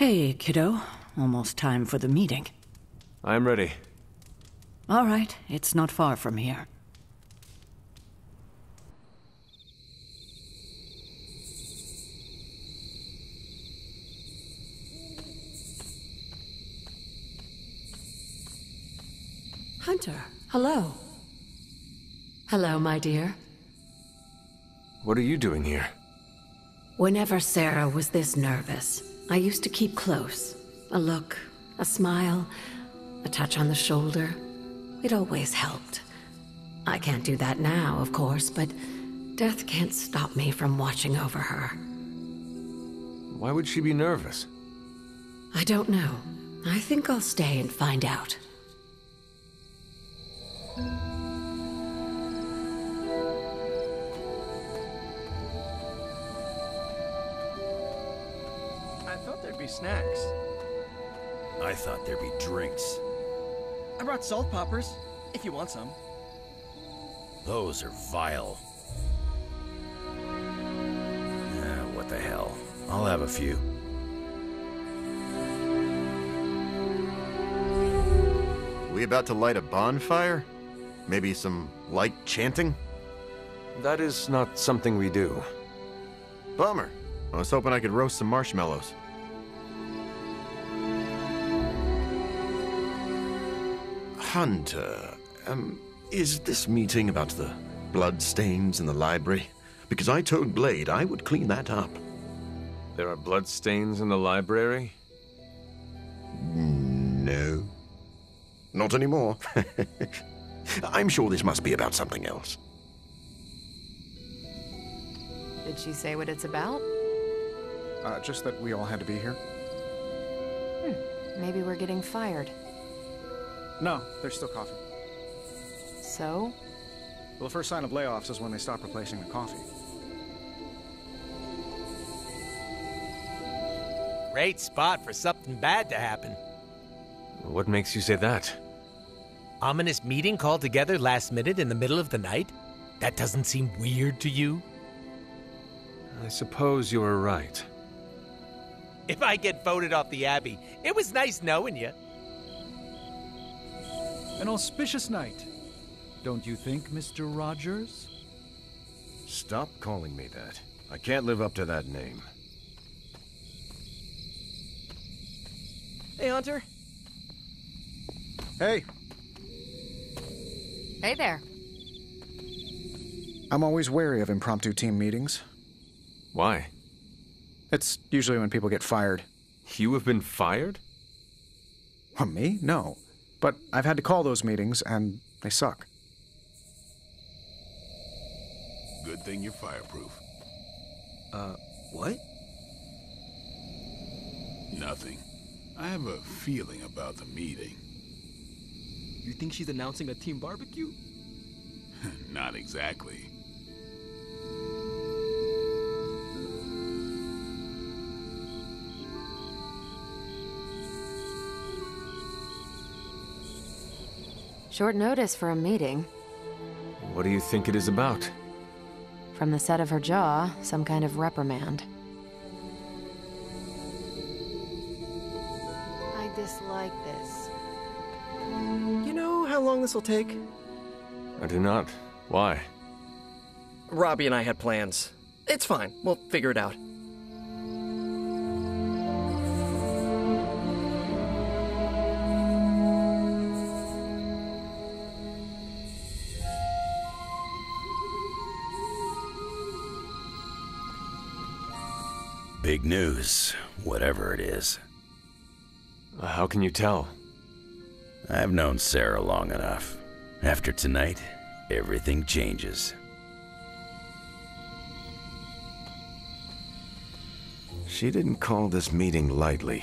Hey, kiddo. Almost time for the meeting. I'm ready. All right, it's not far from here. Hunter, hello. Hello, my dear. What are you doing here? Whenever Sarah was this nervous, I used to keep close. A look, a smile, a touch on the shoulder. It always helped. I can't do that now, of course, but death can't stop me from watching over her. Why would she be nervous? I don't know. I think I'll stay and find out. I thought there'd be snacks. I thought there'd be drinks. I brought salt poppers, if you want some. Those are vile. What the hell? I'll have a few. We about to light a bonfire? Maybe some light chanting? That is not something we do. Bummer. I was hoping I could roast some marshmallows. Hunter, is this meeting about the blood stains in the library? Because I told Blade I would clean that up. There are blood stains in the library? No. Not anymore. I'm sure this must be about something else. Did she say what it's about? Just that we all had to be here. Maybe we're getting fired. No, there's still coffee. So? Well, the first sign of layoffs is when they stop replacing the coffee. Great spot for something bad to happen. What makes you say that? Ominous meeting called together last minute in the middle of the night? That doesn't seem weird to you? I suppose you are right. If I get voted off the Abbey, it was nice knowing you. An auspicious night, don't you think, Mr. Rogers? Stop calling me that. I can't live up to that name. Hey, Hunter. Hey! Hey there. I'm always wary of impromptu team meetings. Why? It's usually when people get fired. You have been fired? Well, me? No. But I've had to call those meetings, and they suck. Good thing you're fireproof. What? Nothing. I have a feeling about the meeting. You think she's announcing a team barbecue? Not exactly. Short notice for a meeting. What do you think it is about? From the set of her jaw, some kind of reprimand. I dislike this. You know how long this will take? I do not. Why? Robbie and I had plans. It's fine. We'll figure it out. Big news, whatever it is. How can you tell? I've known Sarah long enough. After tonight, everything changes. She didn't call this meeting lightly.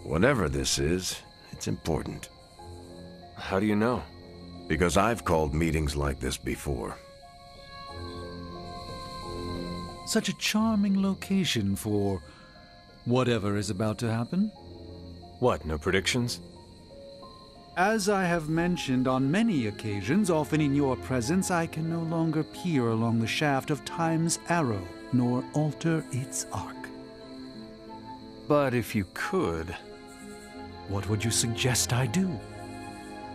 Whatever this is, it's important. How do you know? Because I've called meetings like this before. Such a charming location for whatever is about to happen. What, no predictions? As I have mentioned on many occasions, often in your presence, I can no longer peer along the shaft of time's arrow, nor alter its arc. But if you could... What would you suggest I do?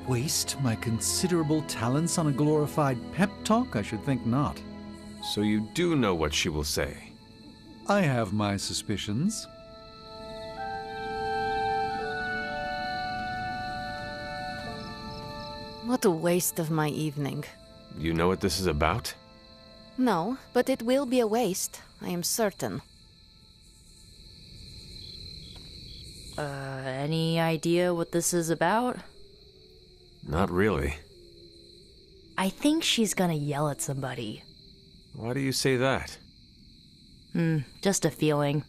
Waste my considerable talents on a glorified pep talk? I should think not. So you do know what she will say. I have my suspicions. What a waste of my evening. You know what this is about? No, but it will be a waste, I am certain. Any idea what this is about? Not really. I think she's gonna yell at somebody. Why do you say that? Just a feeling.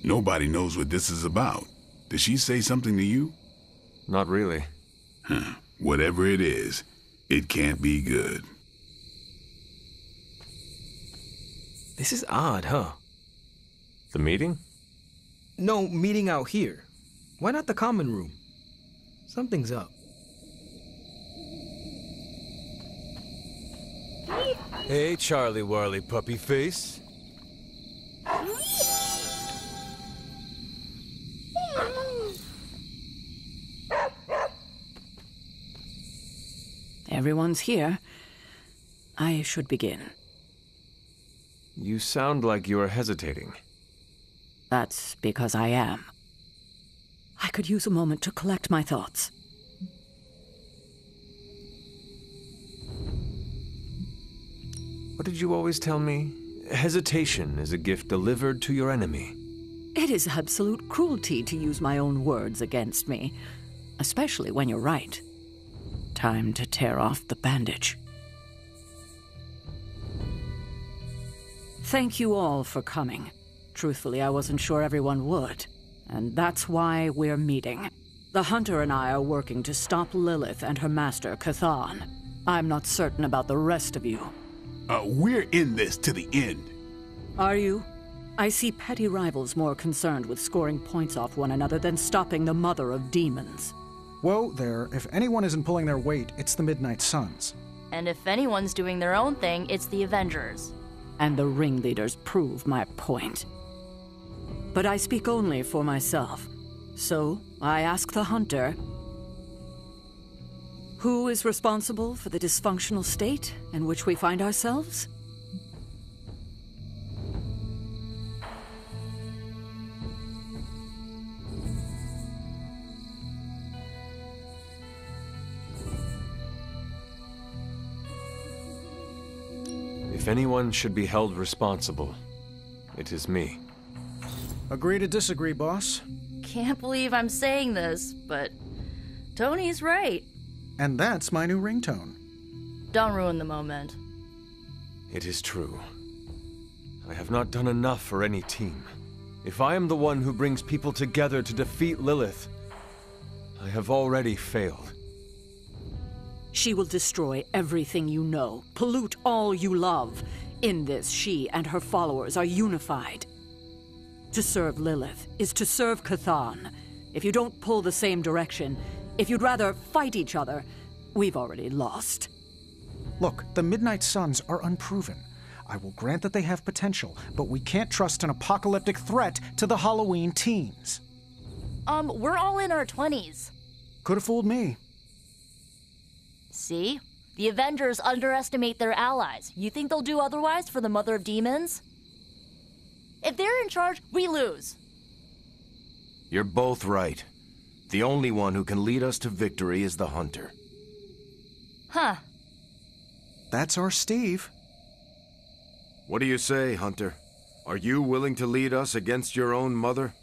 Nobody knows what this is about. Did she say something to you? Not really. Whatever it is, it can't be good. This is odd, huh? The meeting? No, meeting out here. Why not the common room? Something's up. Hey, Charlie Warley puppy face. Everyone's here. I should begin. You sound like you are hesitating. That's because I am. I could use a moment to collect my thoughts. What did you always tell me? Hesitation is a gift delivered to your enemy. It is absolute cruelty to use my own words against me, especially when you're right. Time to tear off the bandage. Thank you all for coming. Truthfully, I wasn't sure everyone would, and that's why we're meeting. The Hunter and I are working to stop Lilith and her master, Cathan. I'm not certain about the rest of you. We're in this to the end. Are you? I see petty rivals more concerned with scoring points off one another than stopping the mother of demons. Whoa there, if anyone isn't pulling their weight, it's the Midnight Suns. And if anyone's doing their own thing, it's the Avengers. And the ringleaders prove my point. But I speak only for myself. So, I ask the Hunter, who is responsible for the dysfunctional state in which we find ourselves? If anyone should be held responsible, it is me. Agree to disagree, boss. Can't believe I'm saying this, but Tony's right. And that's my new ringtone. Don't ruin the moment. It is true. I have not done enough for any team. If I am the one who brings people together to defeat Lilith, I have already failed. She will destroy everything you know, pollute all you love. In this, she and her followers are unified. To serve Lilith is to serve Cathan. If you don't pull the same direction, if you'd rather fight each other, we've already lost. Look, the Midnight Suns are unproven. I will grant that they have potential, but we can't trust an apocalyptic threat to the Halloween teens. We're all in our 20s. Could have fooled me. See? The Avengers underestimate their allies. You think they'll do otherwise for the Mother of Demons? If they're in charge, we lose. You're both right. The only one who can lead us to victory is the Hunter. Huh. That's our Steve. What do you say, Hunter? Are you willing to lead us against your own mother?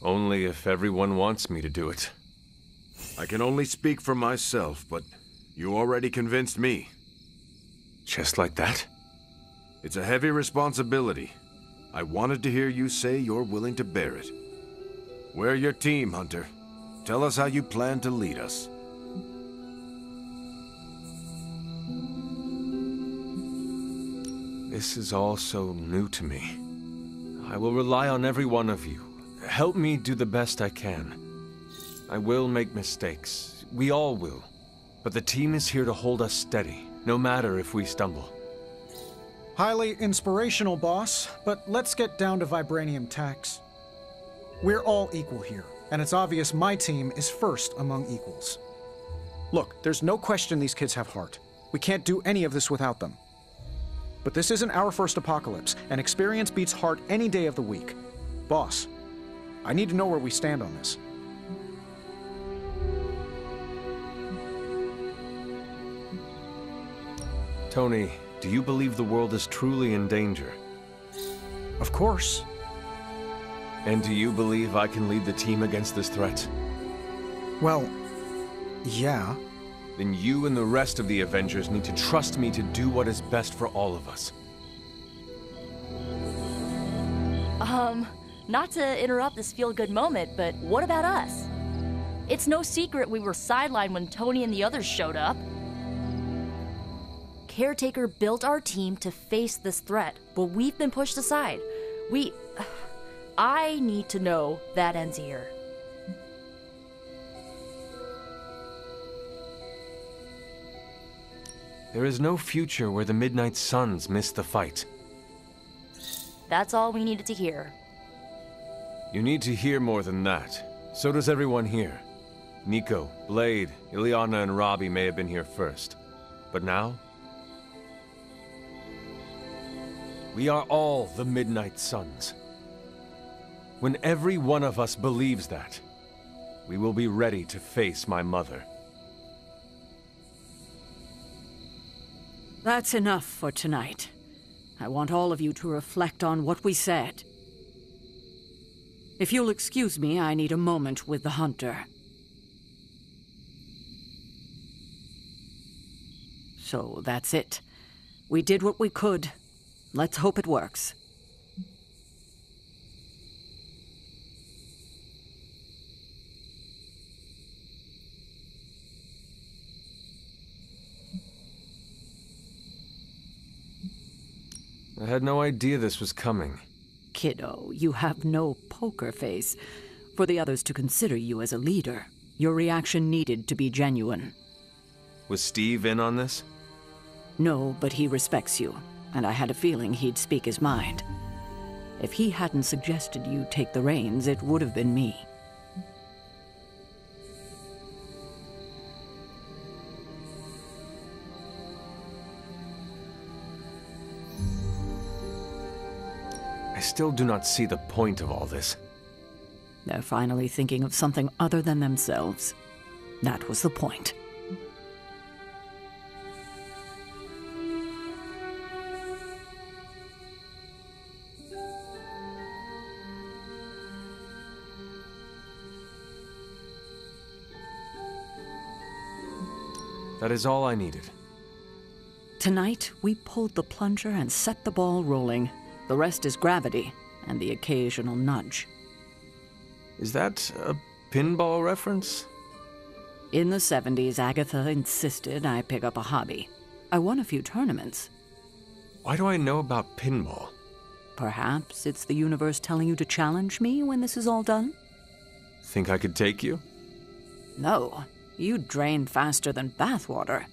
Only if everyone wants me to do it. I can only speak for myself, but you already convinced me. Just like that? It's a heavy responsibility. I wanted to hear you say you're willing to bear it. We're your team, Hunter. Tell us how you plan to lead us. This is all so new to me. I will rely on every one of you. Help me do the best I can. I will make mistakes. we all will. But the team is here to hold us steady, no matter if we stumble. Highly inspirational, boss, but let's get down to vibranium tax. We're all equal here, and it's obvious my team is first among equals. Look, there's no question these kids have heart. We can't do any of this without them. But this isn't our first apocalypse, and experience beats heart any day of the week. Boss, I need to know where we stand on this. Tony, do you believe the world is truly in danger? Of course. And do you believe I can lead the team against this threat? Well, yeah. Then you and the rest of the Avengers need to trust me to do what is best for all of us. Not to interrupt this feel-good moment, but what about us? It's no secret we were sidelined when Tony and the others showed up. Caretaker built our team to face this threat, but we've been pushed aside. I need to know that ends here. There is no future where the Midnight Suns miss the fight. That's all we needed to hear. You need to hear more than that. So does everyone here. Nico, Blade, Ileana, and Robbie may have been here first. But now? We are all the Midnight Suns. When every one of us believes that, we will be ready to face my mother. That's enough for tonight. I want all of you to reflect on what we said. If you'll excuse me, I need a moment with the Hunter. So that's it. We did what we could. Let's hope it works. I had no idea this was coming. Kiddo, you have no poker face. For the others to consider you as a leader, your reaction needed to be genuine. Was Steve in on this? No, but he respects you, and I had a feeling he'd speak his mind. If he hadn't suggested you take the reins, it would have been me. I still do not see the point of all this. They're finally thinking of something other than themselves. That was the point. That is all I needed. Tonight, we pulled the plunger and set the ball rolling. The rest is gravity, and the occasional nudge. Is that a pinball reference? In the 70s, Agatha insisted I pick up a hobby. I won a few tournaments. Why do I know about pinball? Perhaps it's the universe telling you to challenge me when this is all done? Think I could take you? No, you drain faster than bathwater.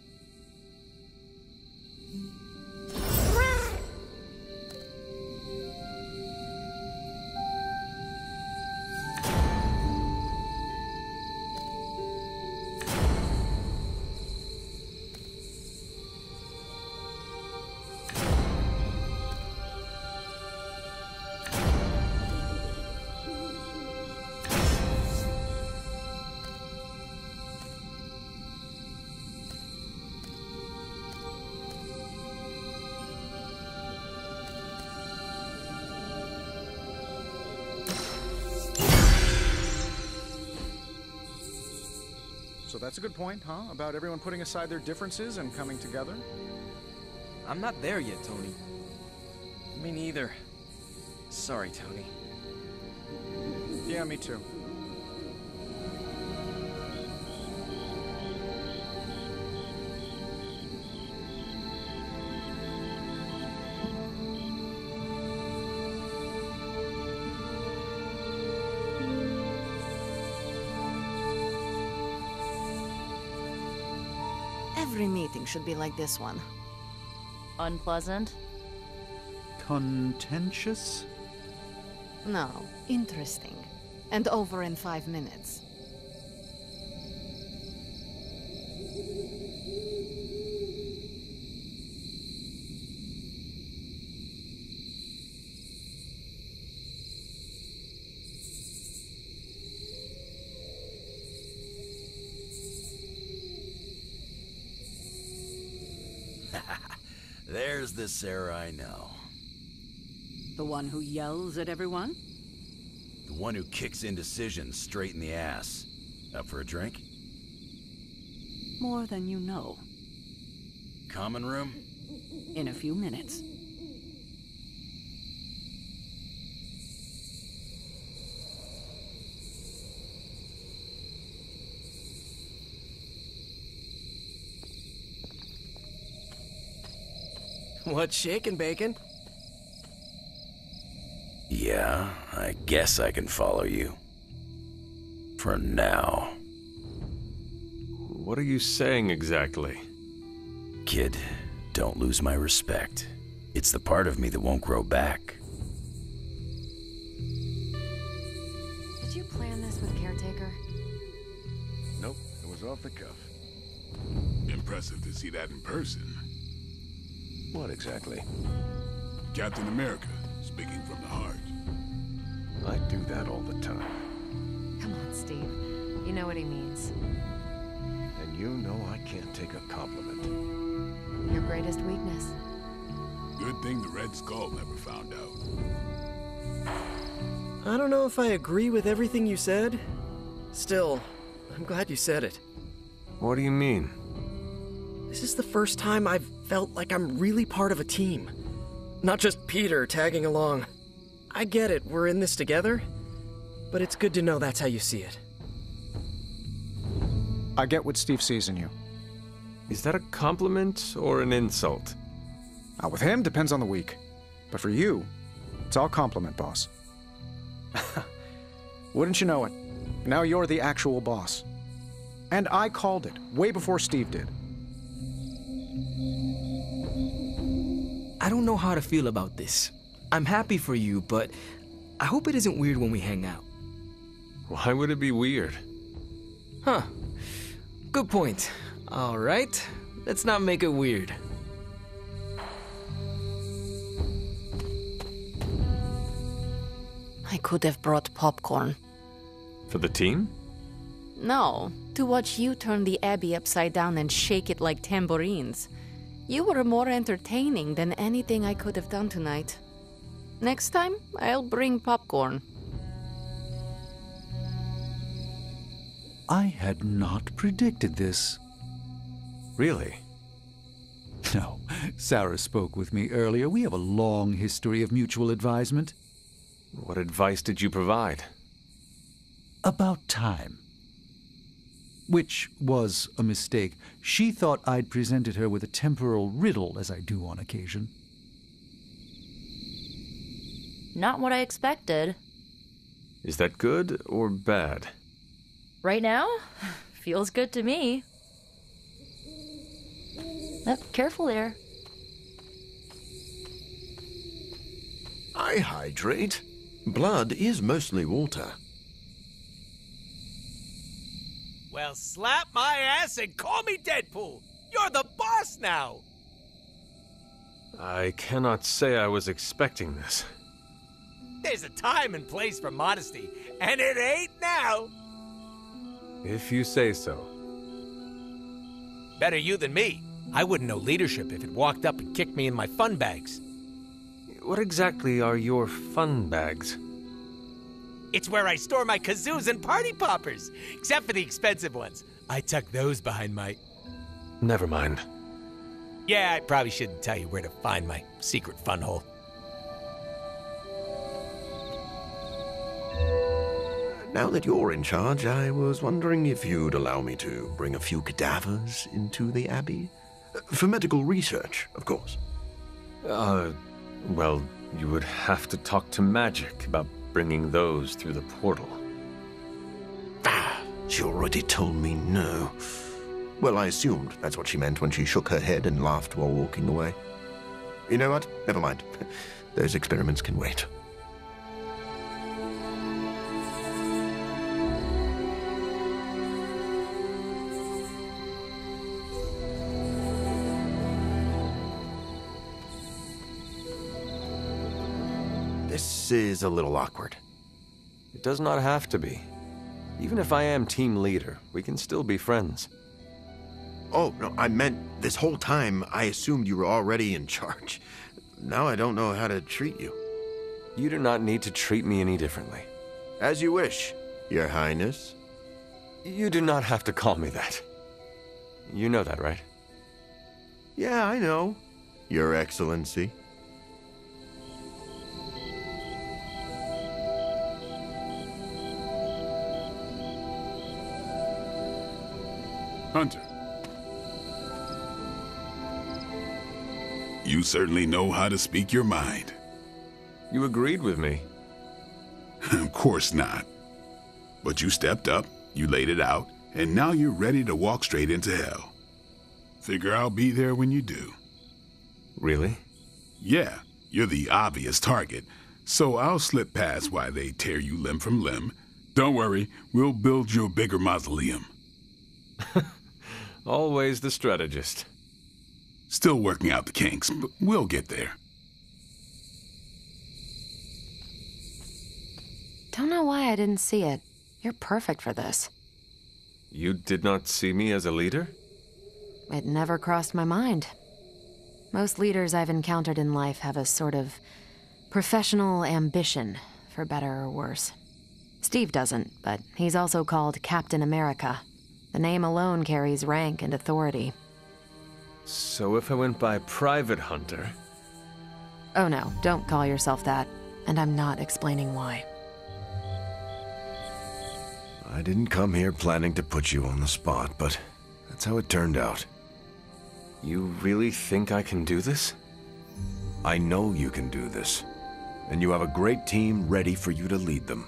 So that's a good point, huh? About everyone putting aside their differences and coming together? I'm not there yet, Tony. Me neither. Sorry, Tony. Yeah, me too. every meeting should be like this one. Unpleasant? Contentious? No, interesting. And over in 5 minutes. There's the Sarah I know. The one who yells at everyone? The one who kicks indecision straight in the ass. Up for a drink? More than you know. Common room? In a few minutes. What's shaking, Bacon? Yeah, I guess I can follow you. For now. What are you saying exactly? Kid, don't lose my respect. It's the part of me that won't grow back. Did you plan this with Caretaker? Nope, it was off the cuff. Impressive to see that in person. What exactly? Captain America, speaking from the heart. I do that all the time. Come on, Steve. You know what he means. And you know I can't take a compliment. Your greatest weakness. Good thing the Red Skull never found out. I don't know if I agree with everything you said. Still, I'm glad you said it. What do you mean? This is the first time I've felt like I'm really part of a team. Not just Peter tagging along. I get it, we're in this together. But it's good to know that's how you see it. I get what Steve sees in you. Is that a compliment or an insult? With him, depends on the week. But for you, it's all compliment, boss. Wouldn't you know it? Now you're the actual boss. And I called it, way before Steve did. I don't know how to feel about this. I'm happy for you, but I hope it isn't weird when we hang out. Why would it be weird? Huh. Good point. All right. Let's not make it weird. I could have brought popcorn. For the team? No, to watch you turn the Abbey upside down and shake it like tambourines. You were more entertaining than anything I could have done tonight. Next time, I'll bring popcorn. I had not predicted this. Really? No, Sarah spoke with me earlier. We have a long history of mutual advisement. What advice did you provide? About time. Which was a mistake. She thought I'd presented her with a temporal riddle, as I do on occasion. Not what I expected. Is that good or bad? Right now? Feels good to me. Careful there. I hydrate. Blood is mostly water. Well, slap my ass and call me Deadpool. You're the boss now. I cannot say I was expecting this. There's a time and place for modesty, and it ain't now. If you say so. Better you than me. I wouldn't know leadership if it walked up and kicked me in my fun bags. What exactly are your fun bags? It's where I store my kazoos and party poppers, except for the expensive ones. I tuck those behind my... Never mind. Yeah, I probably shouldn't tell you where to find my secret fun hole. Now that you're in charge, I was wondering if you'd allow me to bring a few cadavers into the Abbey. For medical research, of course. Well, you would have to talk to Magic about bringing those through the portal. She already told me no. Well, I assumed that's what she meant when she shook her head and laughed while walking away. You know what? Never mind. Those experiments can wait. This is a little awkward. It does not have to be. Even if I am team leader, we can still be friends. Oh, no, I meant this whole time I assumed you were already in charge. Now I don't know how to treat you. You do not need to treat me any differently. As you wish, Your Highness. You do not have to call me that. You know that, right? Yeah, I know, Your Excellency. Hunter. You certainly know how to speak your mind. You agreed with me. Of course not. But you stepped up, you laid it out, and now you're ready to walk straight into hell. Figure I'll be there when you do. Really? Yeah, you're the obvious target, so I'll slip past while they tear you limb from limb. Don't worry, we'll build you a bigger mausoleum. Always the strategist. Still working out the kinks, but we'll get there. Don't know why I didn't see it. You're perfect for this. You did not see me as a leader? It never crossed my mind. Most leaders I've encountered in life have a sort of professional ambition, for better or worse. Steve doesn't, but he's also called Captain America. The name alone carries rank and authority. So if I went by Private Hunter... Oh no, don't call yourself that. And I'm not explaining why. I didn't come here planning to put you on the spot, but that's how it turned out. You really think I can do this? I know you can do this, and you have a great team ready for you to lead them.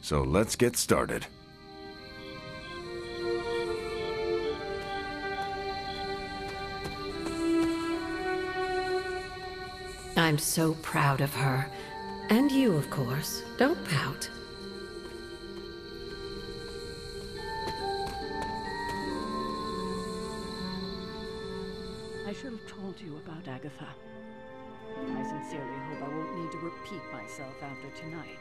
So let's get started. I'm so proud of her. And you, of course. Don't pout. I should have told you about Agatha. I sincerely hope I won't need to repeat myself after tonight.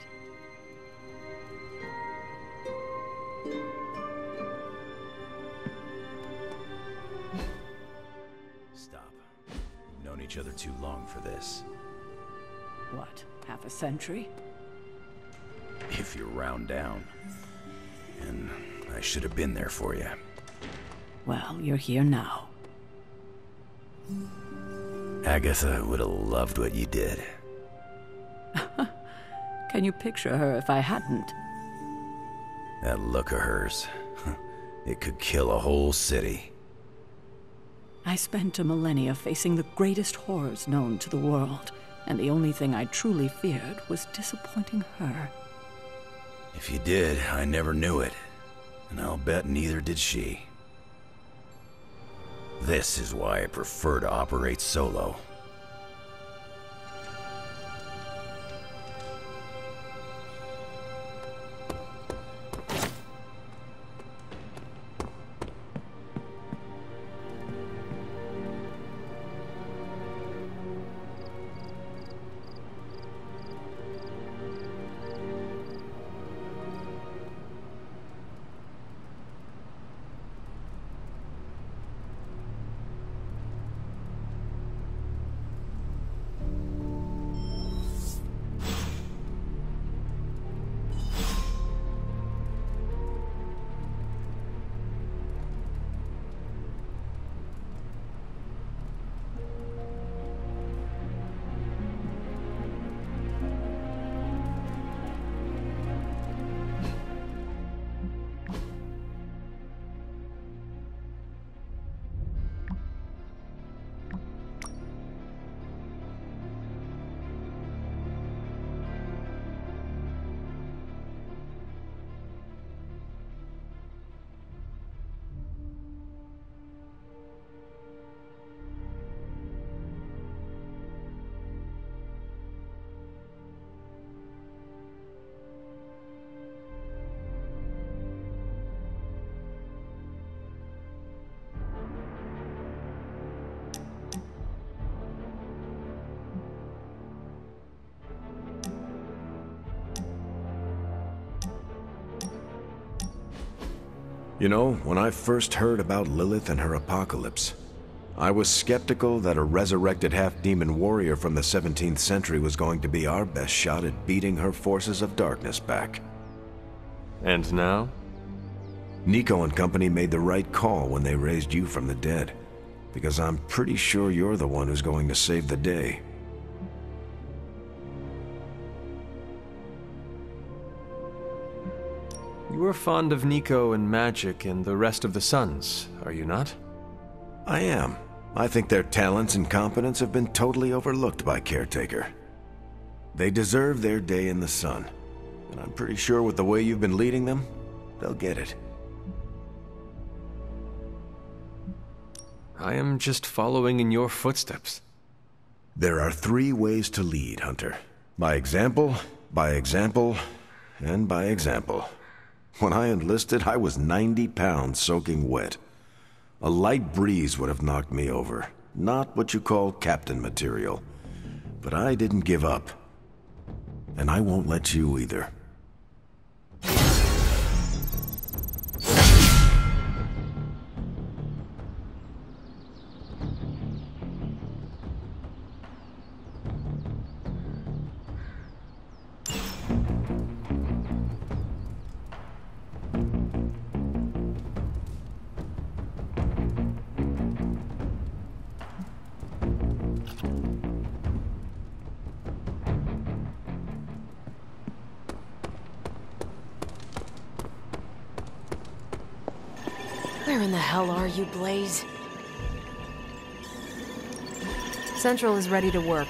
Stop. We've known each other too long for this. What, half a century? If you're round down. And I should have been there for you. Well, you're here now. Agatha would have loved what you did. Can you picture her if I hadn't? That look of hers. It could kill a whole city. I spent a millennia facing the greatest horrors known to the world, and the only thing I truly feared was disappointing her. If you did, I never knew it. And I'll bet neither did she. This is why I prefer to operate solo. You know, when I first heard about Lilith and her apocalypse, I was skeptical that a resurrected half-demon warrior from the 17th century was going to be our best shot at beating her forces of darkness back. And now? Nico and company made the right call when they raised you from the dead, because I'm pretty sure you're the one who's going to save the day. You are fond of Nico and magic and the rest of the Sons, are you not? I am. I think their talents and competence have been totally overlooked by Caretaker. They deserve their day in the sun, and I'm pretty sure with the way you've been leading them, they'll get it. I am just following in your footsteps. There are 3 ways to lead, Hunter. By example, and by example. When I enlisted, I was 90 pounds soaking wet. A light breeze would have knocked me over. Not what you call captain material. But I didn't give up. And I won't let you either. Where in the hell are you, Blaze? Central is ready to work.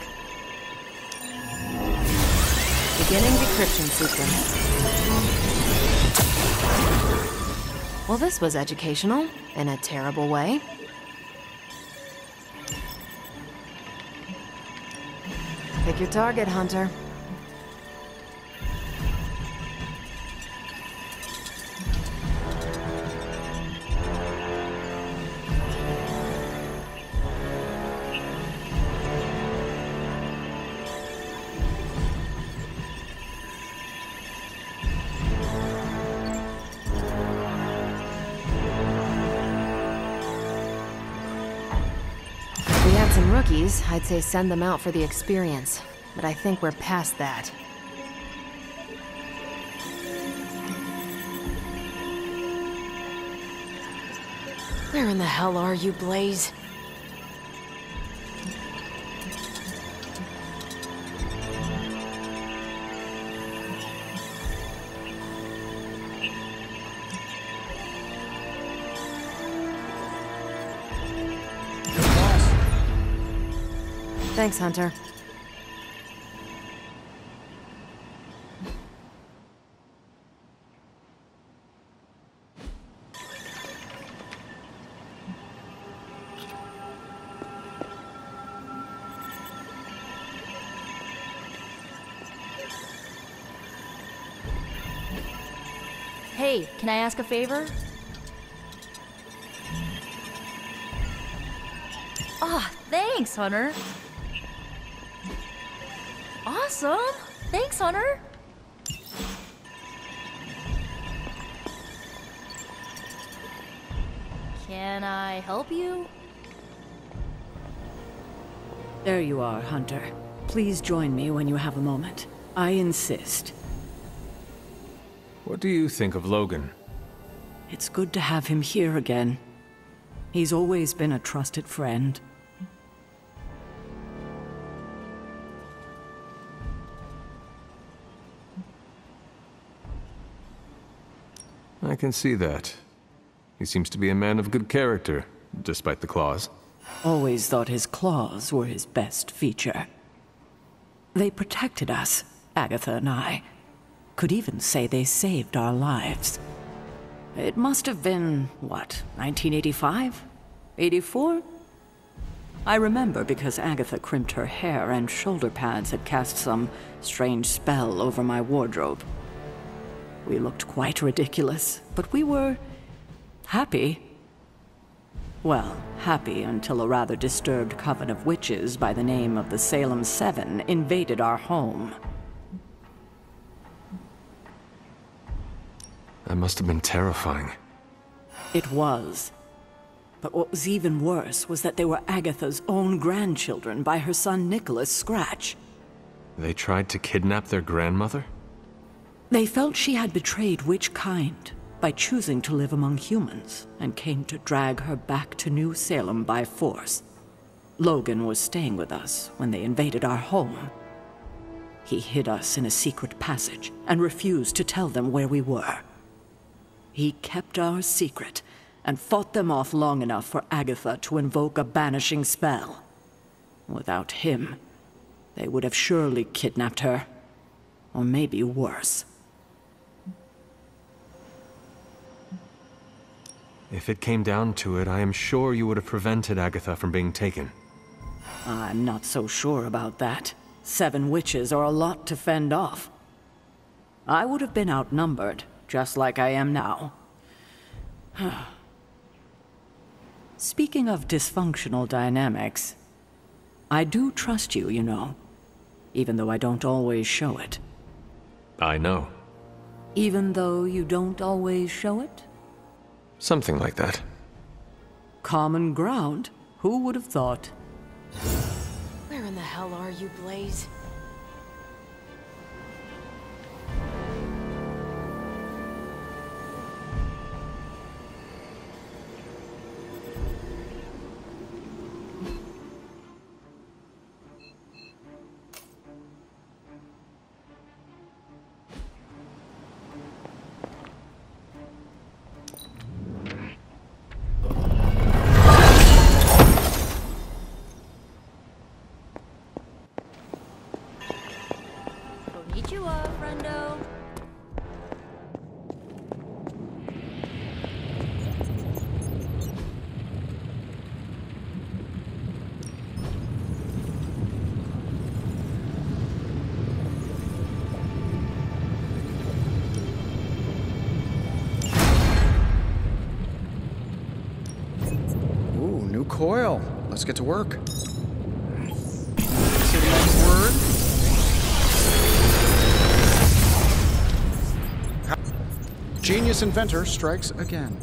Beginning decryption sequence. Well, this was educational, in a terrible way. Pick your target, Hunter. Some rookies, I'd say send them out for the experience, but I think we're past that. Where in the hell are you, Blaze? Thanks, Hunter. Hey, can I ask a favor? Ah, thanks, Hunter. Awesome! Thanks, Hunter! Can I help you? There you are, Hunter. Please join me when you have a moment. I insist. What do you think of Logan? It's good to have him here again. He's always been a trusted friend. I can see that. He seems to be a man of good character, despite the claws. Always thought his claws were his best feature. They protected us, Agatha and I. Could even say they saved our lives. It must have been, what, 1985? 84? I remember because Agatha crimped her hair and shoulder pads had cast some strange spell over my wardrobe. We looked quite ridiculous, but we were happy. Well, happy until a rather disturbed coven of witches by the name of the Salem Seven invaded our home. That must have been terrifying. It was. But what was even worse was that they were Agatha's own grandchildren by her son Nicholas Scratch. They tried to kidnap their grandmother? They felt she had betrayed which kind by choosing to live among humans, and came to drag her back to New Salem by force. Logan was staying with us when they invaded our home. He hid us in a secret passage and refused to tell them where we were. He kept our secret and fought them off long enough for Agatha to invoke a banishing spell. Without him, they would have surely kidnapped her, or maybe worse. If it came down to it, I am sure you would have prevented Agatha from being taken. I'm not so sure about that. 7 witches are a lot to fend off. I would have been outnumbered, just like I am now. Speaking of dysfunctional dynamics, I do trust you, you know, even though I don't always show it. I know. Even though you don't always show it? Something like that. Common ground? Who would have thought? Where in the hell are you, Blaze? Konnichiwa, friendo. Ooh, new coil. Let's get to work. Say the next word. Genius inventor strikes again.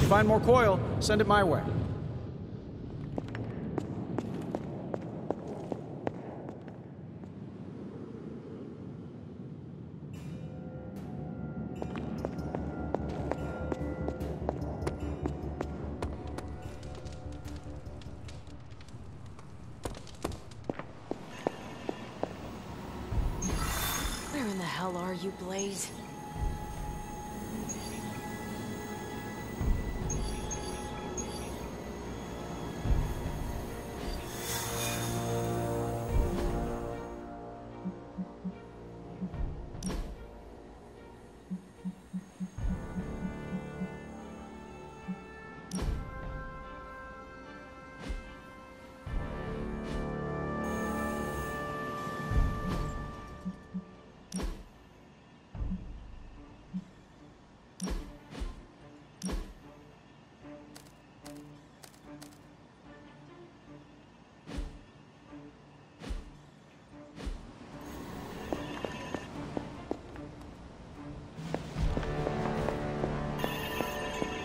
Find more coil, send it my way. Where in the hell are you, Blaze?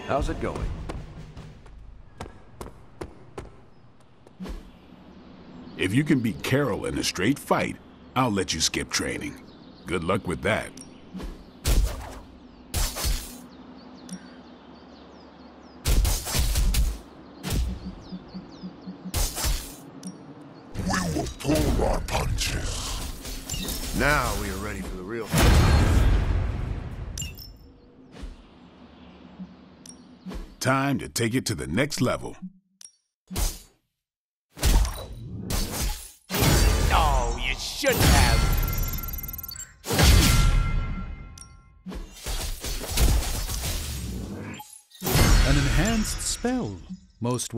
How's it going? If you can beat Carol in a straight fight, I'll let you skip training. Good luck with that. We will pull our punches. Now we are ready for the real. Time to take it to the next level. Oh, you shouldn't have. An enhanced spell, most.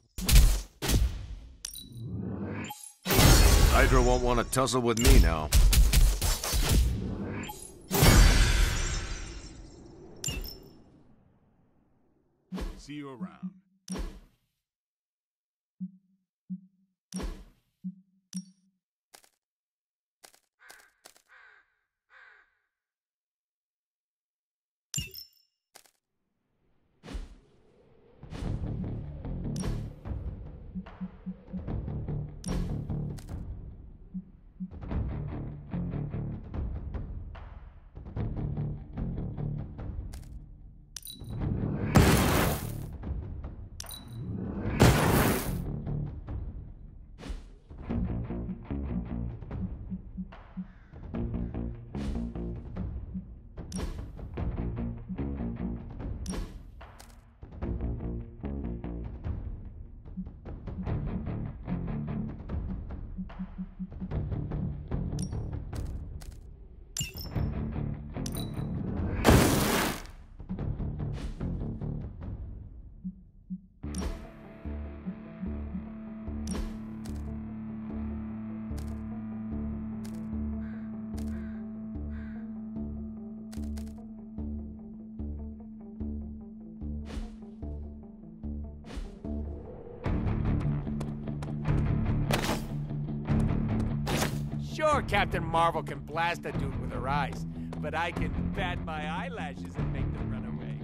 Hydra won't want to tussle with me now. See you around. Sure, Captain Marvel can blast a dude with her eyes, but I can bat my eyelashes and make them run away.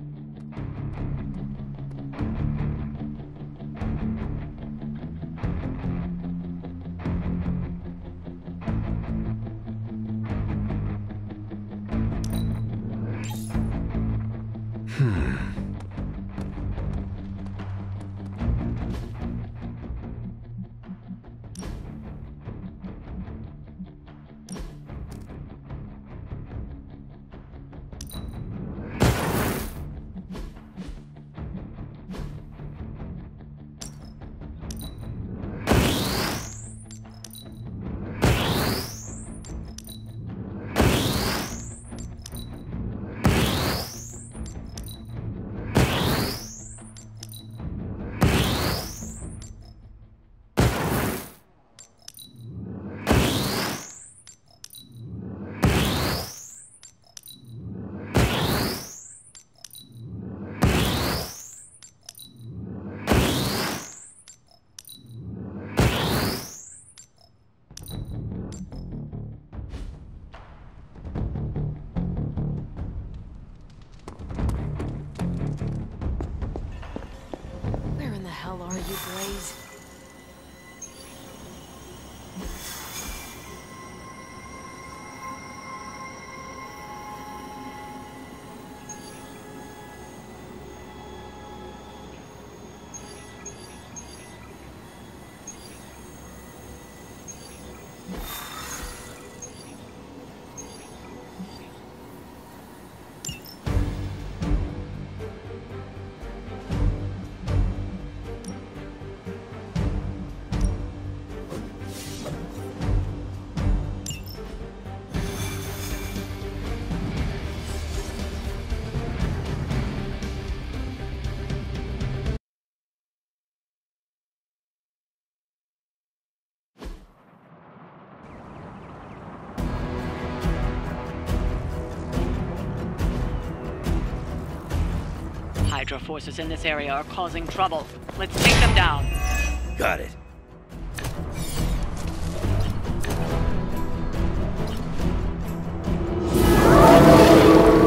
Where in the hell are you, Blaze? Hydra forces in this area are causing trouble. Let's take them down. Got it.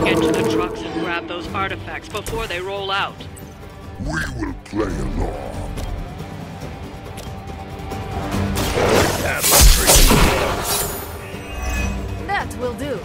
Get to the trucks and grab those artifacts before they roll out. We will play along. That will do.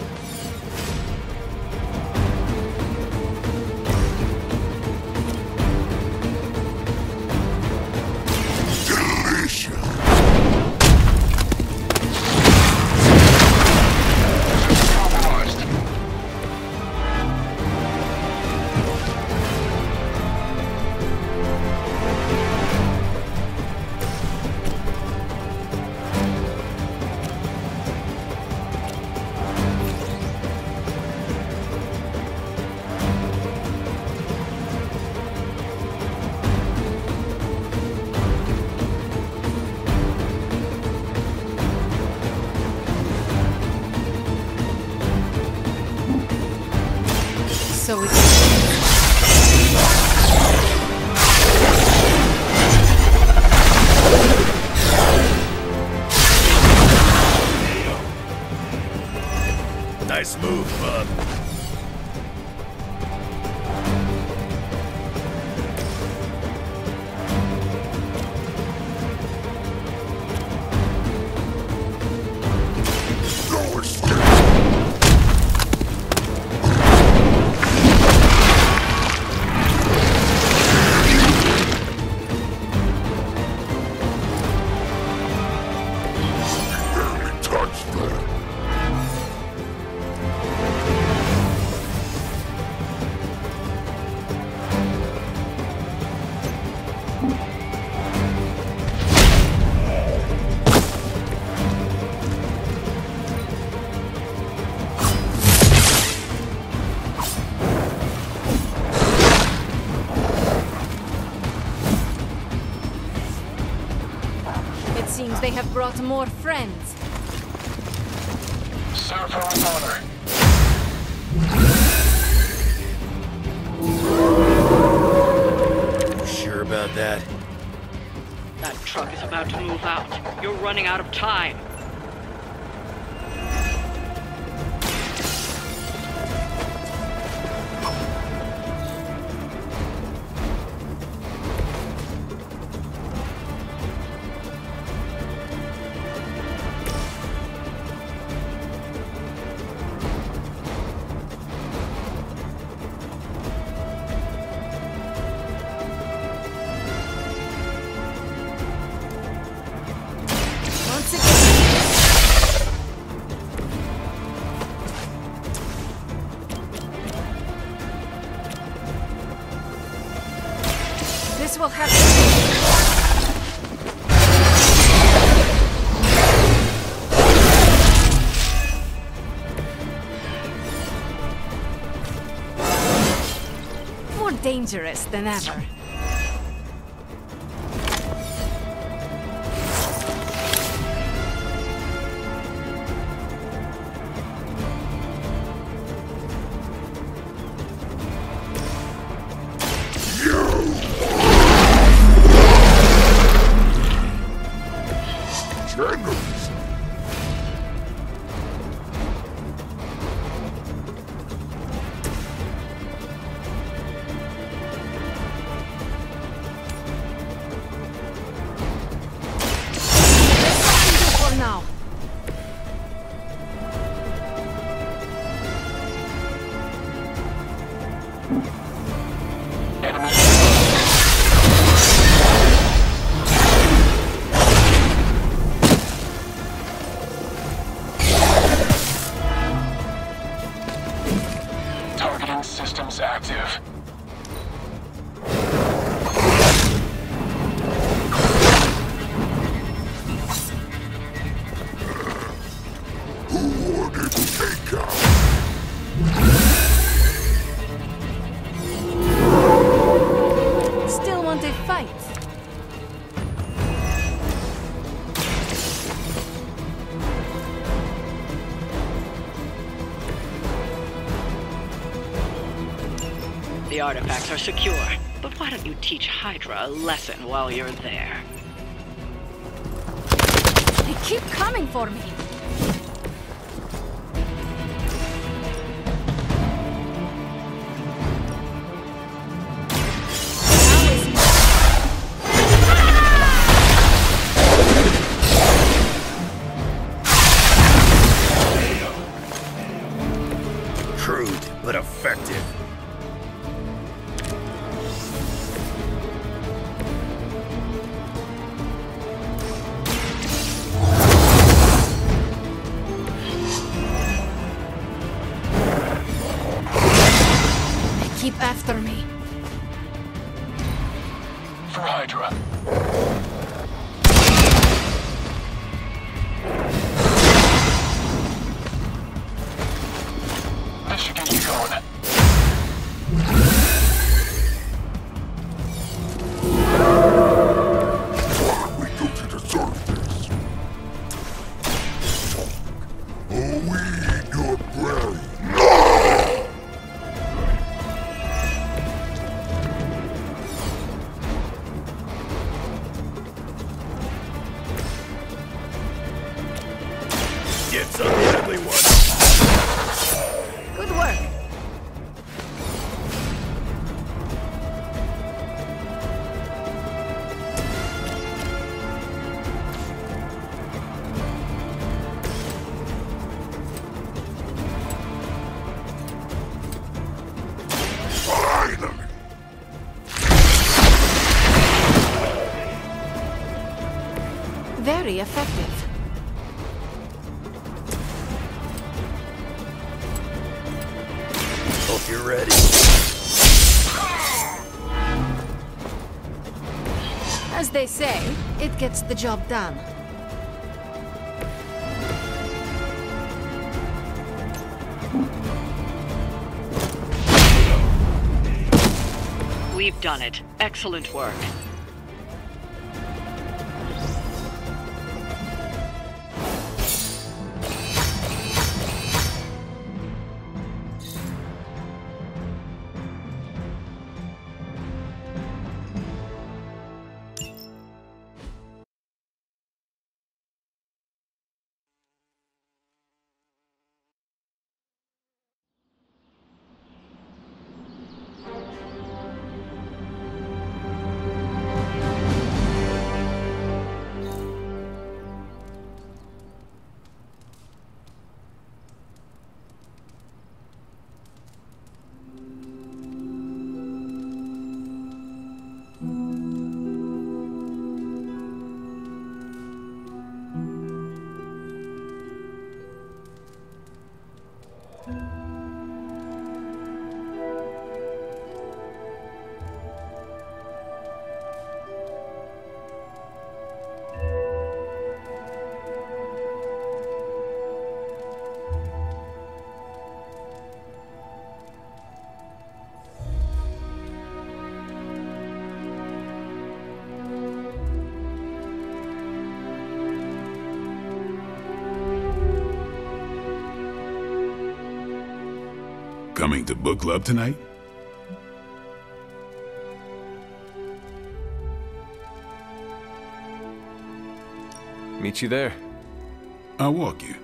It seems they have brought more friends. Serve her with honor. You sure about that? That truck is about to move out. You're running out of time. This will have to... More dangerous than ever. Now. Targeting systems active. Still want a fight? The artifacts are secure, but why don't you teach Hydra a lesson while you're there? They keep coming for me. Crude, but effective. They keep after me. For Hydra. This should get you going. We go to the surface. Oh, we your brain. No! Get some ugly one. Good work. Finally! Very effective. Hope you're ready. As they say, it gets the job done. We've done it. Excellent work. Coming to book club tonight? Meet you there. I'll walk you.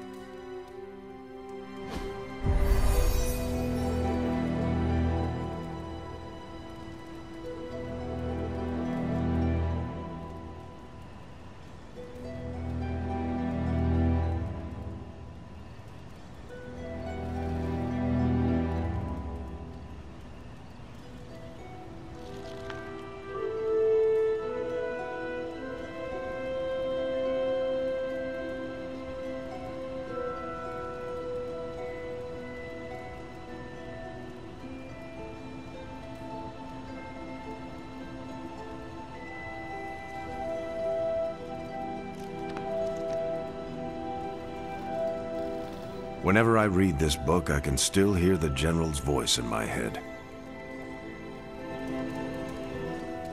Whenever I read this book, I can still hear the General's voice in my head.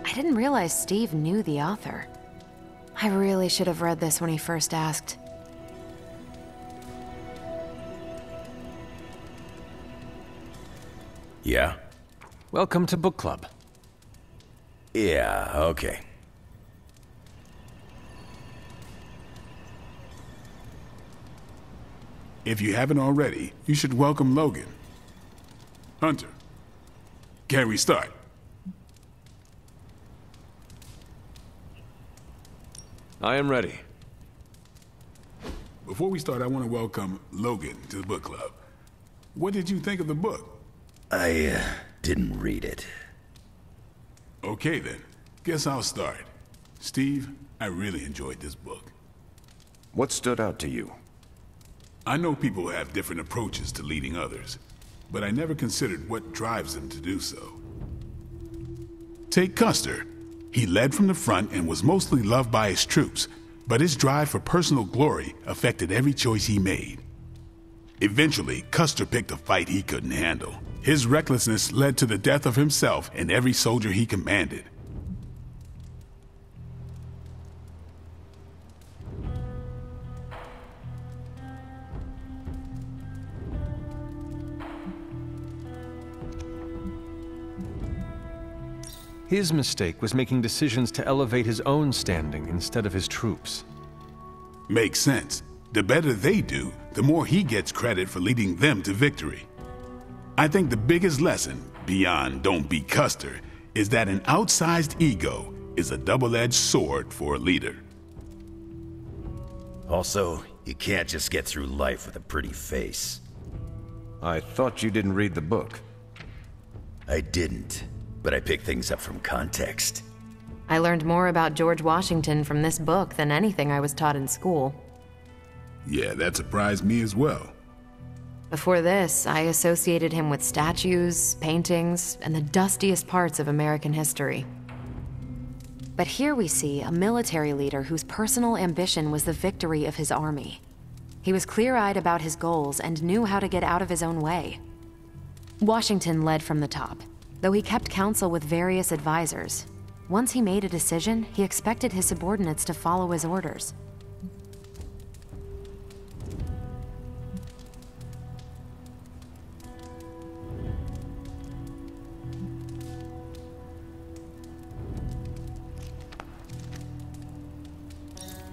I didn't realize Steve knew the author. I really should have read this when he first asked. Yeah? Welcome to book club. Yeah, okay. If you haven't already, you should welcome Logan. Hunter, can we start? I am ready. Before we start, I want to welcome Logan to the book club. What did you think of the book? I didn't read it. Okay then, guess I'll start. Steve, I really enjoyed this book. What stood out to you? I know people have different approaches to leading others, but I never considered what drives them to do so. Take Custer. He led from the front and was mostly loved by his troops, but his drive for personal glory affected every choice he made. Eventually, Custer picked a fight he couldn't handle. His recklessness led to the death of himself and every soldier he commanded. His mistake was making decisions to elevate his own standing instead of his troops. Makes sense. The better they do, the more he gets credit for leading them to victory. I think the biggest lesson, beyond don't be Custer, is that an outsized ego is a double-edged sword for a leader. Also, you can't just get through life with a pretty face. I thought you didn't read the book. I didn't, but I picked things up from context. I learned more about George Washington from this book than anything I was taught in school. Yeah, that surprised me as well. Before this, I associated him with statues, paintings, and the dustiest parts of American history. But here we see a military leader whose personal ambition was the victory of his army. He was clear-eyed about his goals and knew how to get out of his own way. Washington led from the top, though he kept counsel with various advisors. Once he made a decision, he expected his subordinates to follow his orders.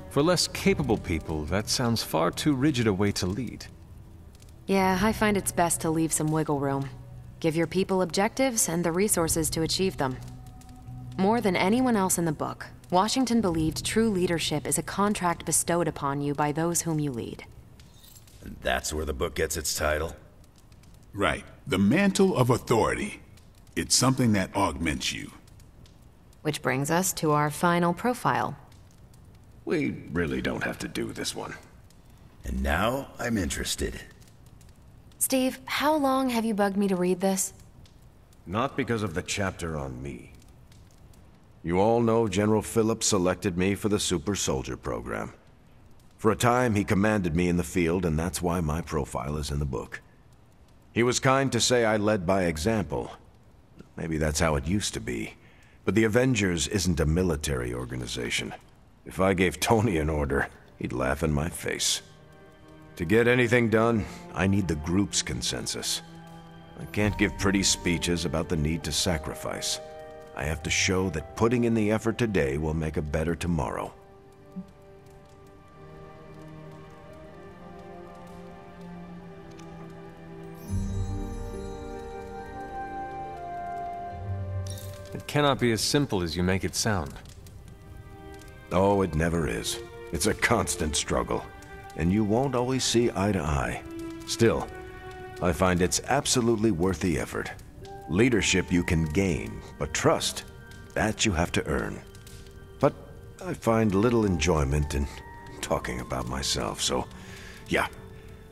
For less capable people, that sounds far too rigid a way to lead. Yeah, I find it's best to leave some wiggle room. Give your people objectives and the resources to achieve them. More than anyone else in the book, Washington believed true leadership is a contract bestowed upon you by those whom you lead. And that's where the book gets its title? Right. The mantle of authority. It's something that augments you. Which brings us to our final profile. We really don't have to do this one. And now I'm interested. Steve, how long have you bugged me to read this? Not because of the chapter on me. You all know General Phillips selected me for the Super Soldier program. For a time, he commanded me in the field, and that's why my profile is in the book. He was kind to say I led by example. Maybe that's how it used to be. But the Avengers isn't a military organization. If I gave Tony an order, he'd laugh in my face. To get anything done, I need the group's consensus. I can't give pretty speeches about the need to sacrifice. I have to show that putting in the effort today will make a better tomorrow. It cannot be as simple as you make it sound. Oh, it never is. It's a constant struggle, and you won't always see eye to eye. Still, I find it's absolutely worth the effort. Leadership you can gain, but trust, that you have to earn. But I find little enjoyment in talking about myself, so yeah,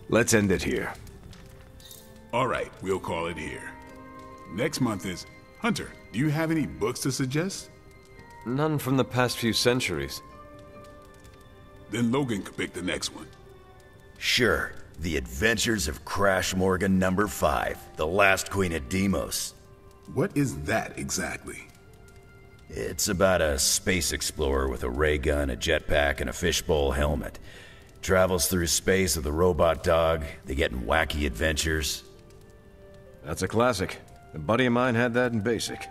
let's end it here. All right, we'll call it here. Next month is... Hunter, do you have any books to suggest? None from the past few centuries. Then Logan could pick the next one. Sure. The Adventures of Crash Morgan number 5, The Last Queen of Deimos. What is that exactly? It's about a space explorer with a ray gun, a jetpack, and a fishbowl helmet. Travels through space with a robot dog. They get in wacky adventures. That's a classic. A buddy of mine had that in basic.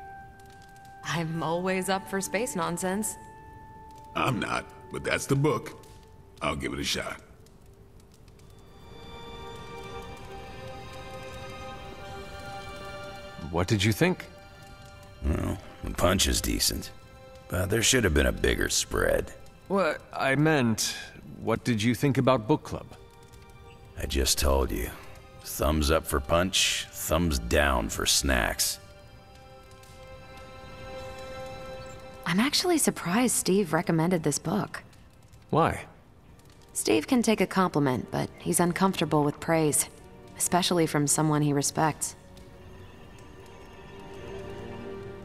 I'm always up for space nonsense. I'm not, but that's the book. I'll give it a shot. What did you think? Well, the punch is decent, but there should have been a bigger spread. What I meant, what did you think about book club? I just told you. Thumbs up for punch, thumbs down for snacks. I'm actually surprised Steve recommended this book. Why? Steve can take a compliment, but he's uncomfortable with praise, especially from someone he respects.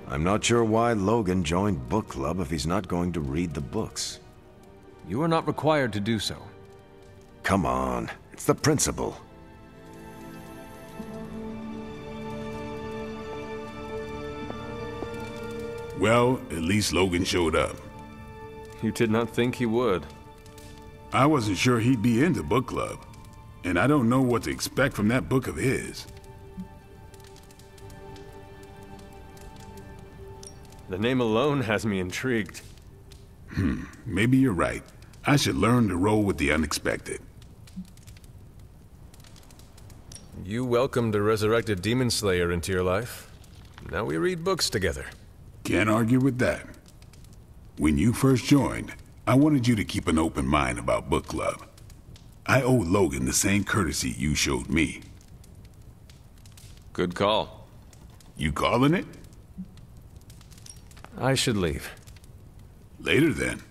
I'm not sure why Logan joined book club if he's not going to read the books. You are not required to do so. Come on, it's the principle. Well, at least Logan showed up. You did not think he would. I wasn't sure he'd be into book club, and I don't know what to expect from that book of his. The name alone has me intrigued. Maybe you're right. I should learn to roll with the unexpected. You welcomed a resurrected demon slayer into your life. Now we read books together. Can't argue with that. When you first joined, I wanted you to keep an open mind about book club. I owe Logan the same courtesy you showed me. Good call. You calling it? I should leave. Later then.